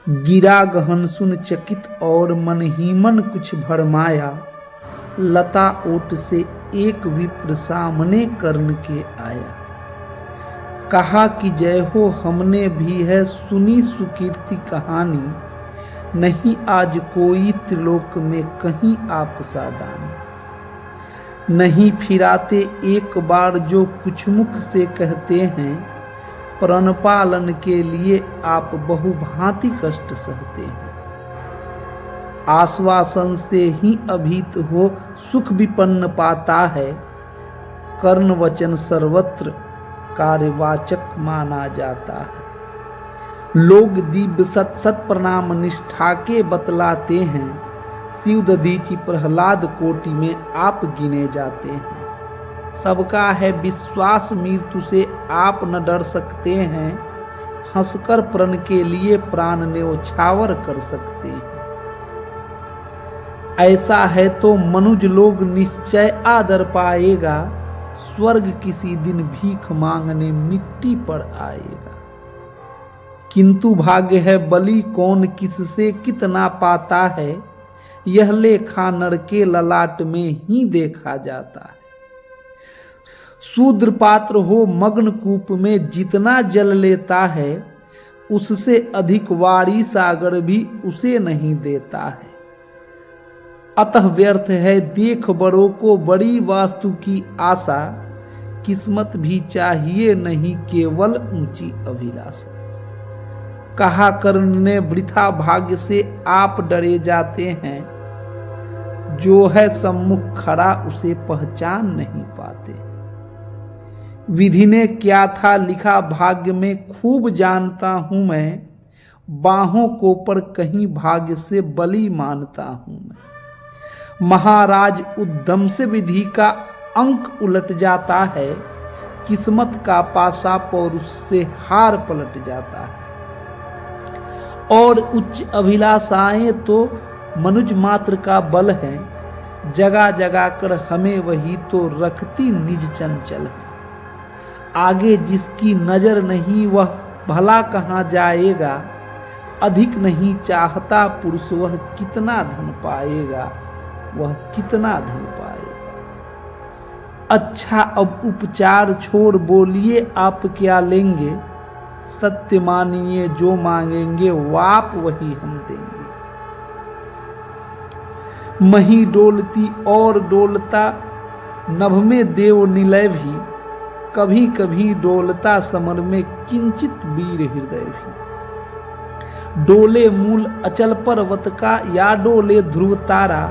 गिरा गहन सुन चकित और मन ही मन कुछ भरमाया। लता ओट से एक विप्र सामने कर्ण के आया। कहा कि जय हो, हमने भी है सुनी सुकीर्ति कहानी। नहीं आज कोई त्रिलोक में कहीं आप सा दानी। नहीं फिराते एक बार जो कुछ मुख से कहते हैं। प्रण पालन के लिए आप बहुभांति कष्ट सहते हैं। आश्वासन से ही अभीत हो सुख विपन्न पाता है। कर्ण वचन सर्वत्र कार्यवाचक माना जाता है। लोग दिव्य सत सत प्रणाम निष्ठा के बतलाते हैं। शिव दधीचि प्रहलाद कोटि में आप गिने जाते हैं। सबका है विश्वास मृत्यु से आप न डर सकते हैं। हंसकर प्रण के लिए प्राण न्योछावर कर सकते हैं। ऐसा है तो मनुज लोग निश्चय आदर पाएगा। स्वर्ग किसी दिन भीख मांगने मिट्टी पर आएगा। किंतु भाग्य है बलि कौन किससे कितना पाता है। यह लेखा नर के ललाट में ही देखा जाता है। शूद्र पात्र हो मग्न कूप में जितना जल लेता है। उससे अधिक वारी सागर भी उसे नहीं देता है। अतः व्यर्थ है देख बड़ों को बड़ी वास्तु की आशा। किस्मत भी चाहिए नहीं केवल ऊंची अभिलाषा। कहा कर्ण ने वृथा भाग्य से आप डरे जाते हैं। जो है सम्मुख खड़ा उसे पहचान नहीं पाते। विधि ने क्या था लिखा भाग्य में खूब जानता हूं मैं। बाहों को पर कहीं भाग्य से बलि मानता हूं मैं। महाराज उद्यम से विधि का अंक उलट जाता है। किस्मत का पासा पौरुष से हार पलट जाता है। और उच्च अभिलाषाएं तो मनुज मात्र का बल है। जगा जगा कर हमें वही तो रखती निज चंचल है। आगे जिसकी नजर नहीं वह भला कहाँ जाएगा। अधिक नहीं चाहता पुरुष वह कितना धन पाएगा। वह कितना धन पाएगा। अच्छा अब उपचार छोड़ बोलिए आप क्या लेंगे। सत्य मानिए जो मांगेंगे वाप वही हम देंगे। मही डोलती और डोलता नभ में देव निलय भी। कभी कभी डोलता समर में किंचित वीर हृदय भी। डोले मूल अचल पर्वत का या डोले ध्रुव तारा।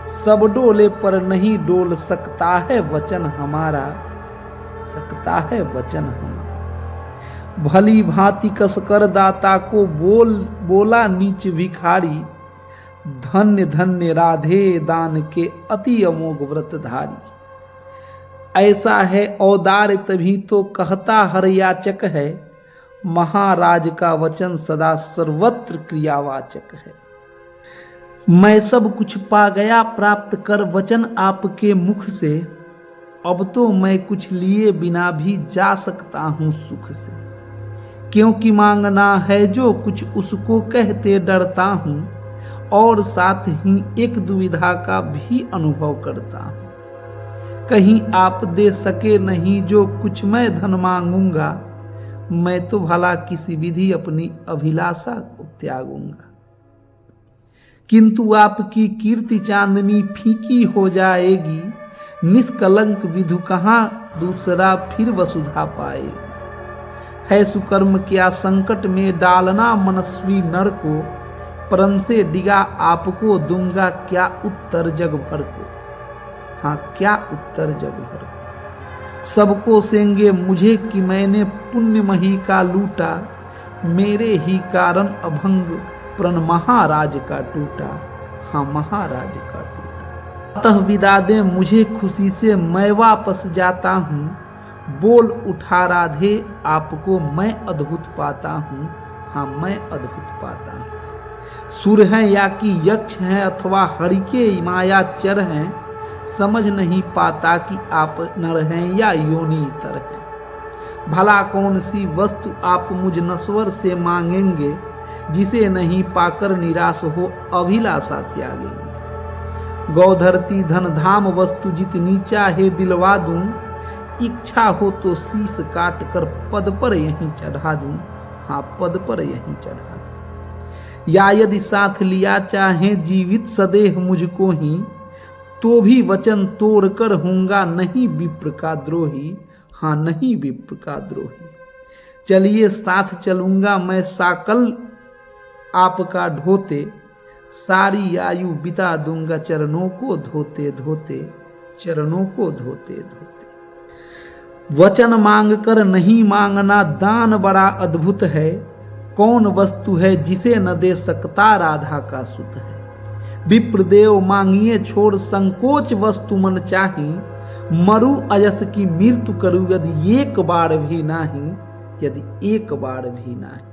सब डोले पर नहीं डोल सकता है वचन हमारा। सकता है वचन हमारा। भली भांति कसकर दाता को बोला नीच भिखारी। धन्य धन्य राधे दान के अति अमोघ व्रतधारी। ऐसा है औदार्य तभी तो कहता हर याचक है। महाराज का वचन सदा सर्वत्र क्रियावाचक है। मैं सब कुछ पा गया प्राप्त कर वचन आपके मुख से। अब तो मैं कुछ लिए बिना भी जा सकता हूं सुख से। क्योंकि मांगना है जो कुछ उसको कहते डरता हूं। और साथ ही एक दुविधा का भी अनुभव करता हूं। कहीं आप दे सके नहीं जो कुछ मैं धन मांगूंगा। मैं तो भला किसी विधि अपनी अभिलाषा को त्यागूंगा। किंतु आपकी कीर्ति चांदनी फीकी हो जाएगी। निष्कलंक विधु कहाँ दूसरा फिर वसुधा पाएगी। है सुकर्म क्या संकट में डालना मनस्वी नर को। प्रण से डिगा आपको दूंगा क्या उत्तर जग भर को। हाँ क्या उत्तर जग भर को। सबको सेंगे मुझे कि मैंने पुण्यमही का लूटा। मेरे ही कारण अभंग प्रण महाराज का टूटा। हाँ महाराज का टूटा। अतः विदा दे मुझे खुशी से मैं वापस जाता हूँ। बोल उठा राधे आपको मैं अद्भुत पाता हूँ। हाँ मैं अद्भुत पाता हूँ। सुर हैं या कि यक्ष हैं अथवा हरि के मायाचर हैं। समझ नहीं पाता कि आप नर हैं या योनितर हैं। भला कौन सी वस्तु आप मुझ नश्वर से मांगेंगे। जिसे नहीं पाकर निराश हो अभिलाषा त्यागेंगे। गौधरती धन धाम वस्तु जितनी चाहे दिलवा दूं, इच्छा हो तो शीश काट कर पद पर यहीं चढ़ा दूं, हाँ पद पर यहीं चढ़ा दूं। या यदि साथ लिया चाहे जीवित सदेह मुझको ही, तो भी वचन तोड़ कर होऊंगा नहीं विप्र का द्रोही, हाँ नहीं विप्र का द्रोही। चलिए साथ चलूंगा मैं साकल आपका ढोते, सारी आयु बिता दूंगा चरणों को धोते धोते, चरणों को धोते धोते। वचन मांग कर नहीं मांगना दान बड़ा अद्भुत है, कौन वस्तु है जिसे न दे सकता राधा का सुत है। विप्रदेव मांगिए छोड़ संकोच वस्तु मन चाही, मरु अयस की मृत्यु करूं यदि एक बार भी नाही, यदि एक बार भी नाही।